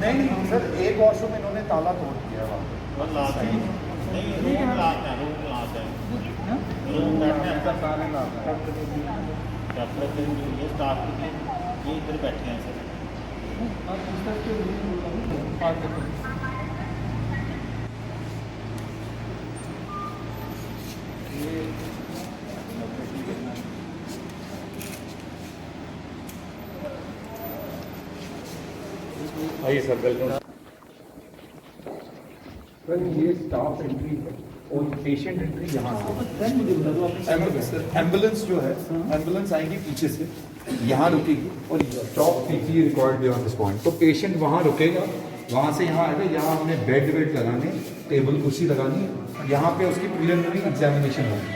नहीं सर, एक वॉशरूम इन्होंने ताला तोड़ दिया वहाँ ये इधर बैठे हैं सर। आइए सर, वेलकम। सर ये स्टाफ एंट्री है और पेशेंट एंट्री यहाँ से। एम्बुलेंस जो है, एम्बुलेंस आएगी पीछे से, यहाँ रुकेगी और स्टॉप पीछे रिकॉर्ड बियॉन्ड दिस पॉइंट। तो पेशेंट वहाँ रुकेगा, वहाँ से यहाँ आएगा, यहाँ हमने बेड वेड लगाने, टेबल कुर्सी लगानी, यहाँ पे उसकी प्रिलिमिनरी एग्जामिनेशन होगी।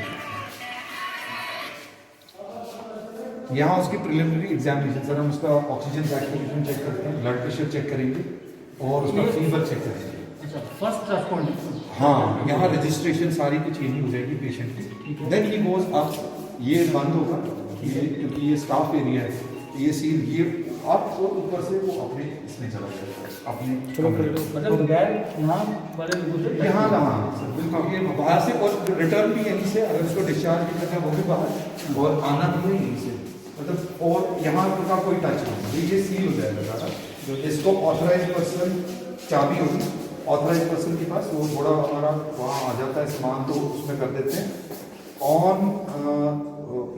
यहाँ उसकी प्रिलिमिनरी एग्जामिनेशन, सर हम उसका ऑक्सीजन सैचुरेशन चेक करते हैं, ब्लड प्रेशर चेक करेंगे और उसका फीवर चेक करेंगे। First respond. हाँ, यहाँ रजिस्ट्रेशन सारी की चेंजिंग हो जाएगी पेशेंट की। देन ही गोज अप, ये बंद होगा ये, क्योंकि ये स्टाफ एरिया है, ये सील ये आप तो ऊपर से वो अपने इसमें चला जाएगा अपने मतलब बगैर यहाँ वाले लोगों से यहाँ रहा सर, बिल्कुल ये बाहर से और रिटर्न भी यहीं से, अगर उसको डिस्चार्ज भी करना है वो भी बाहर और आना भी है यहीं से, मतलब और यहाँ का कोई टच नहीं, ये सील हो जाएगा सारा। इसको ऑथराइज पर्सन चाबी होगी ऑथराइज पर्सन के पास, वो थोड़ा हमारा वहाँ आ जाता है सामान तो उसमें कर देते हैं ऑन,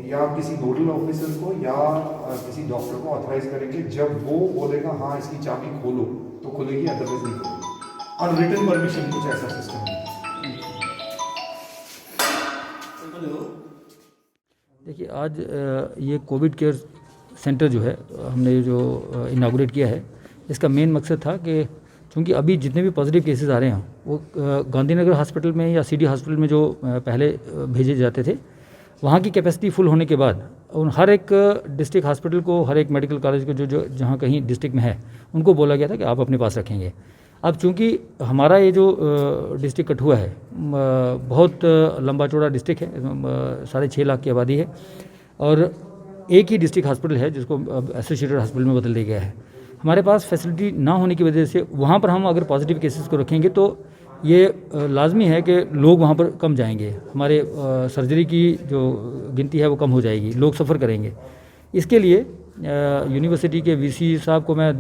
या किसी नोडल ऑफिसर को या किसी डॉक्टर को ऑथराइज करेंगे, जब वो बोलेगा हाँ इसकी चाबी खोलो तो खुलेगी, अदरवाइज नहीं खुलेगी। अनरिटन परमिशन कुछ ऐसा सिस्टम है। देखिए आज ये कोविड केयर सेंटर जो है हमने जो इनागुरेट किया है, इसका मेन मकसद था कि चूँकि अभी जितने भी पॉजिटिव केसेस आ रहे हैं वो गांधीनगर हॉस्पिटल में या सिटी हॉस्पिटल में जो पहले भेजे जाते थे, वहाँ की कैपेसिटी फुल होने के बाद उन हर एक डिस्ट्रिक्ट हॉस्पिटल को, हर एक मेडिकल कॉलेज को जो जहाँ कहीं डिस्ट्रिक्ट में है उनको बोला गया था कि आप अपने पास रखेंगे। अब चूँकि हमारा ये जो डिस्ट्रिक्ट कठुआ है बहुत लंबा चौड़ा डिस्ट्रिक्ट है, 6.5 लाख की आबादी है और एक ही डिस्ट्रिक्ट हॉस्पिटल है जिसको अब एसोसिएटेड हॉस्पिटल में बदल दिया गया है। हमारे पास फैसिलिटी ना होने की वजह से वहाँ पर हम अगर पॉजिटिव केसेस को रखेंगे तो ये लाजमी है कि लोग वहाँ पर कम जाएंगे, हमारे सर्जरी की जो गिनती है वो कम हो जाएगी, लोग सफ़र करेंगे। इसके लिए यूनिवर्सिटी के वीसी साहब को मैं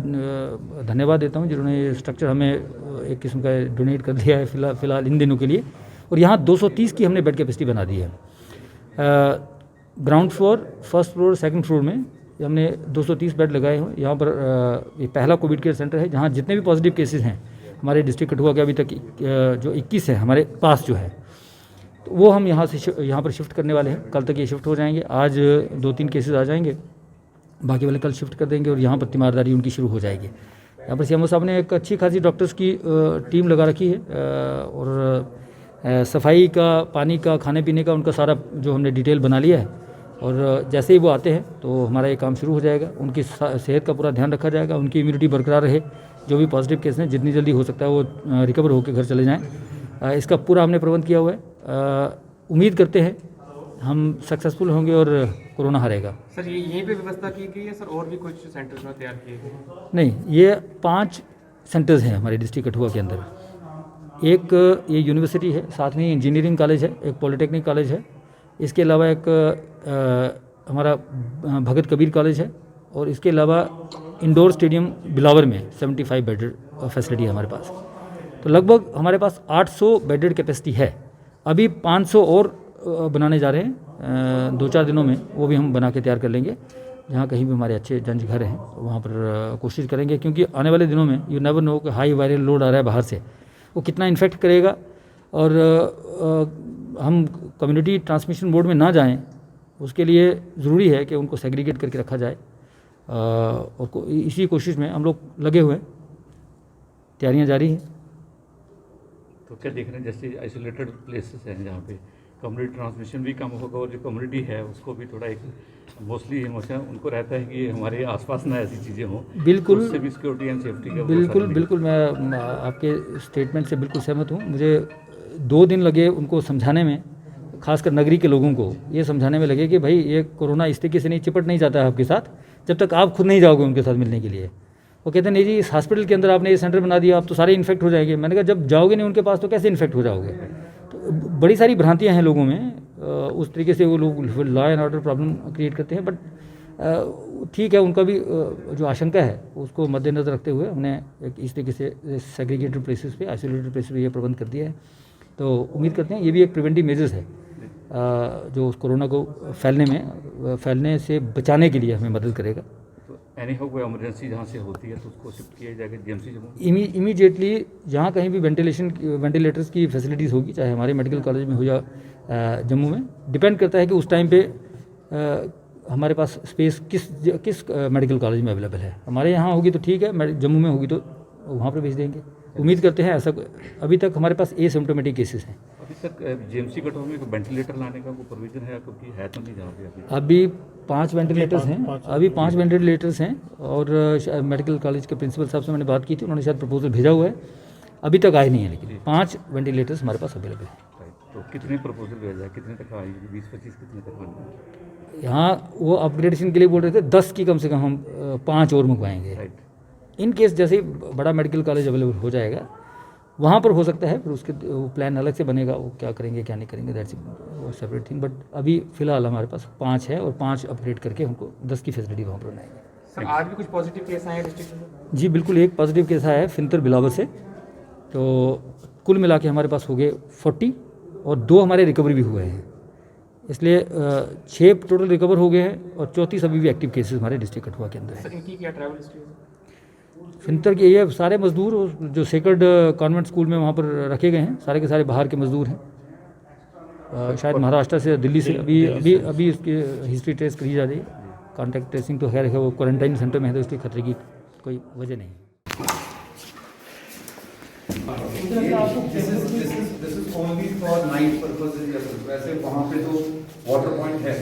धन्यवाद देता हूँ जिन्होंने ये स्ट्रक्चर हमें एक किस्म का डोनेट कर दिया है फ़िलहाल इन दिनों के लिए, और यहाँ 230 की हमने बेड कैपेसिटी बना दी है। Ground floor, first floor, second floor में हमने 230 बेड लगाए हैं। यहाँ पर ये पहला कोविड केयर सेंटर है जहाँ जितने भी पॉजिटिव केसेस हैं हमारे डिस्ट्रिक्ट कठुआ के अभी तक जो 21 है हमारे पास जो है, तो वो हम यहाँ पर शिफ्ट करने वाले हैं। कल तक ये शिफ्ट हो जाएंगे, आज 2-3 केसेस आ जाएंगे, बाकी वाले कल शिफ्ट कर देंगे और यहाँ पर तीमारदारी उनकी शुरू हो जाएगी। यहाँ पर सीएमओ साहब ने एक अच्छी खासी डॉक्टर्स की टीम लगा रखी है और सफाई का, पानी का, खाने पीने का उनका सारा जो हमने डिटेल बना लिया है और जैसे ही वो आते हैं तो हमारा ये काम शुरू हो जाएगा। उनकी सेहत का पूरा ध्यान रखा जाएगा, उनकी इम्यूनिटी बरकरार रहे, जो भी पॉजिटिव केस हैं जितनी जल्दी हो सकता है वो रिकवर होकर घर चले जाएँ। इसका पूरा हमने प्रबंध किया हुआ है। उम्मीद करते हैं हम सक्सेसफुल होंगे और कोरोना हारेगा। सर ये यहीं पे व्यवस्था की गई है सर, और भी कुछ सेंटर्स में तैयार किए गए? नहीं, ये 5 सेंटर्स हैं हमारे डिस्ट्रिक्ट कठुआ के अंदर। एक ये यूनिवर्सिटी है, साथ में इंजीनियरिंग कॉलेज है, एक पॉलिटेक्निक कॉलेज है, इसके अलावा एक हमारा भगत कबीर कॉलेज है और इसके अलावा इंडोर स्टेडियम बिलावर में 75 बेडेड फैसिलिटी है हमारे पास। तो लगभग हमारे पास 800 बेडेड कैपेसिटी है। अभी 500 और बनाने जा रहे हैं 2-4 दिनों में, वो भी हम बना के तैयार कर लेंगे। जहाँ कहीं भी हमारे अच्छे जंज घर हैं वहाँ पर कोशिश करेंगे, क्योंकि आने वाले दिनों में यू नेवर नो कि हाई वायरल लोड आ रहा है बाहर से, वो कितना इन्फेक्ट करेगा और हम कम्युनिटी ट्रांसमिशन मोड में ना जाएं, उसके लिए ज़रूरी है कि उनको सेग्रीगेट करके रखा जाए। और इसी कोशिश में हम लोग लगे हुए हैं, तैयारियां जारी हैं। तो क्या देख रहे हैं, जैसे आइसोलेटेड प्लेसेस हैं जहाँ पे कम्युनिटी ट्रांसमिशन भी कम होगा और जो कम्युनिटी है उसको भी थोड़ा एक मोस्टली हमेशा उनको रहता है कि हमारे आसपास ना ऐसी चीज़ें हों, बिल्कुल, उससे भी सिक्योरिटी एंड सेफ्टी का बिल्कुल मैं आपके स्टेटमेंट से बिल्कुल सहमत हूँ। मुझे 2 दिन लगे उनको समझाने में, खासकर नगरी के लोगों को ये समझाने में लगे कि भाई ये कोरोना इस तरीके से नहीं चिपट नहीं जाता है आपके साथ जब तक आप खुद नहीं जाओगे उनके साथ मिलने के लिए। वो कहते हैं नहीं जी, इस हॉस्पिटल के अंदर आपने ये सेंटर बना दिया, आप तो सारे इन्फेक्ट हो जाएंगे। मैंने कहा जब जाओगे नहीं उनके पास तो कैसे इन्फेक्ट हो जाओगे। तो बड़ी सारी भ्रांतियाँ हैं लोगों में, उस तरीके से वो लोग law and order problem create करते हैं। बट ठीक है, उनका भी जो आशंका है उसको मद्देनजर रखते हुए हमने एक इस तरीके से सेग्रीगेटेड प्लेसेस पे, आइसोलेटेड प्लेसेस पे ये प्रबंध कर दिया है। तो उम्मीद करते हैं ये भी एक प्रिवेंटिव मेजर्स है जो उस कोरोना को फैलने से बचाने के लिए हमें मदद करेगा। तो एनी हो कोई इमरजेंसी जहाँ से होती है तो उसको शिफ्ट किया जाएगा जीएमसी जम्मू। इमीडिएटली जहाँ कहीं भी वेंटिलेटर्स की फैसिलिटीज़ होगी, चाहे हमारे मेडिकल कॉलेज में हो या जम्मू में, डिपेंड करता है कि उस टाइम पे हमारे पास स्पेस किस मेडिकल कॉलेज में अवेलेबल है। हमारे यहाँ होगी तो ठीक है, जम्मू में होगी तो वहाँ पर भेज देंगे। उम्मीद करते हैं ऐसा। अभी तक हमारे पास एसिम्प्टोमेटिक केसेस हैं। अभी तक जीएमसी कटवा में वेंटिलेटर लाने का कोई प्रोविजन है, क्योंकि है तो नहीं जहाँ पे अभी 5 वेंटिलेटर्स हैं। अभी 5 वेंटिलेटर्स हैं और मेडिकल कॉलेज के प्रिंसिपल साहब से मैंने बात की थी, उन्होंने शायद प्रपोजल भेजा हुआ है, अभी तक आए नहीं है, लेकिन 5 वेंटिलेटर्स हमारे पास अवेलेबल हैं। तो कितने प्रपोजल भेजा है, कितने तक आएगी, 20-25 कितने तक आएंगे? यहाँ वो अपग्रेडेशन के लिए बोल रहे थे 10 की कम से कम हम 5 और मंगवाएंगे। राइट। इन केस जैसे ही बड़ा मेडिकल कॉलेज अवेलेबल हो जाएगा वहाँ पर हो सकता है, फिर उसके वो प्लान अलग से बनेगा, वो क्या करेंगे क्या नहीं करेंगे, दैट्स सेपरेट थिंग। बट अभी फिलहाल हमारे पास 5 है और 5 अपग्रेड करके हमको 10 की फैसिलिटी वहाँ पर बनाएंगे। सर आज भी कुछ पॉजिटिव केस आए हैं डिस्ट्रिक्ट में? जी बिल्कुल, एक पॉजिटिव केस आया है फिनतर बिलावर से। तो कुल मिला के हमारे पास हो गए 40 और 2 हमारे रिकवरी भी हुए हैं, इसलिए 6 टोटल रिकवर हो गए हैं और 34 अभी भी एक्टिव केसेस हमारे डिस्ट्रिक्ट कठुआ के अंदर है। सर इनकी क्या ट्रैवल हिस्ट्री है? फिनतर के ये सारे मजदूर जो सेक्रेड कॉन्वेंट स्कूल में वहाँ पर रखे गए हैं, सारे के सारे बाहर के मजदूर हैं, शायद महाराष्ट्र से, दिल्ली से। अभी इसकी हिस्ट्री ट्रेस करी जा रही है। कॉन्टैक्ट ट्रेसिंग तो खैर है, वो क्वारंटाइन सेंटर में है, तो इसके खतरे की कोई वजह नहीं। This is only for night purposes या सर। वैसे वहाँ पे तो वाटर पॉइंट है,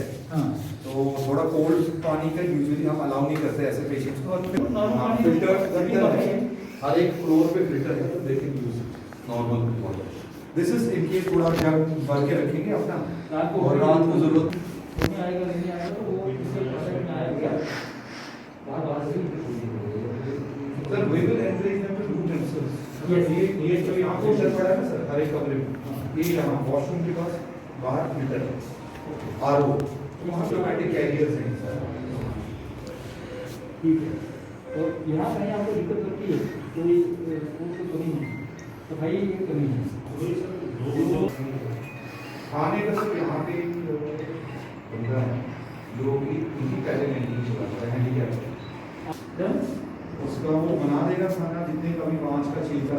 तो थोड़ा कोल्ड पानी का यूजुअली हम अलाउ नहीं करते ऐसे पेशेंट्स को। और फिल्टर है, हर एक फ्लोर पे फिल्टर है, तो they can use normal water. This is in case थोड़ा जब भर के रखेंगे अपना, और रात को जरूरत आएगा नहीं आएगा तो वो इससे प्रोसेस में आएगा बाहर से sir we will encourage them to do themselves. ये जो यहाँ फिल्टर पड़ा है ना सर हर एक कमरे में, ये यहाँ वॉशरूम के पास बाहर फिल्टर है, आरओ, वहाँ पे ऑटोमेटिक कैरियर्स हैं सर। ठीक है, और यहाँ कहीं आपको दिक्कत होती है कोई कमी है, सफाई की कमी है। खाने का सर यहाँ पे बंदा है जो कि उनकी पहले नहीं चलाता है, हैंडीकैप, उसका वो बना देगा खाना जितने कभी 5 का चीज का।